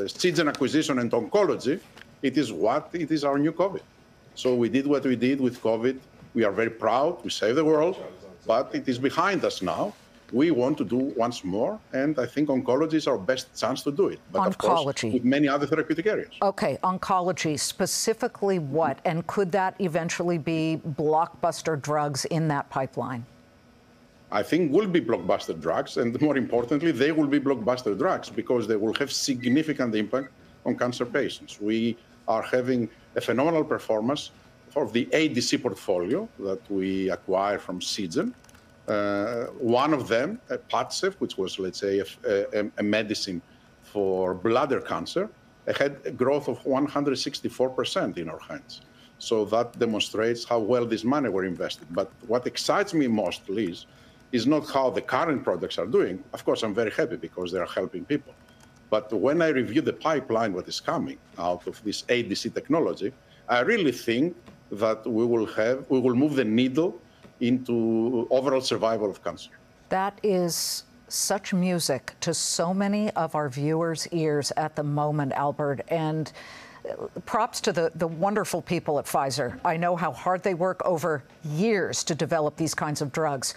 Seeds acquisition and oncology, it is our new COVID. So we did what we did with COVID. We are very proud. We saved the world, but it is behind us now. We want to do once more, and I think oncology is our best chance to do it. But oncology. Of course, with many other therapeutic areas. Okay, oncology, specifically what? And could that eventually be blockbuster drugs in that pipeline? I think will be blockbuster drugs, and more importantly, they will be blockbuster drugs because they will have significant impact on cancer patients. We are having a phenomenal performance for the ADC portfolio that we acquired from Seagen. One of them, Padcev, which was, let's say, a medicine for bladder cancer, had a growth of 164% in our hands. So that demonstrates how well this money were invested. But what excites me most, Liz, is not how the current products are doing. Of course, I'm very happy because they are helping people. But when I review the pipeline, what is coming out of this ADC technology, I really think that we will move the needle into overall survival of cancer. That is such music to so many of our viewers' ears at the moment, Albert. And props to the wonderful people at Pfizer. I know how hard they work over years to develop these kinds of drugs.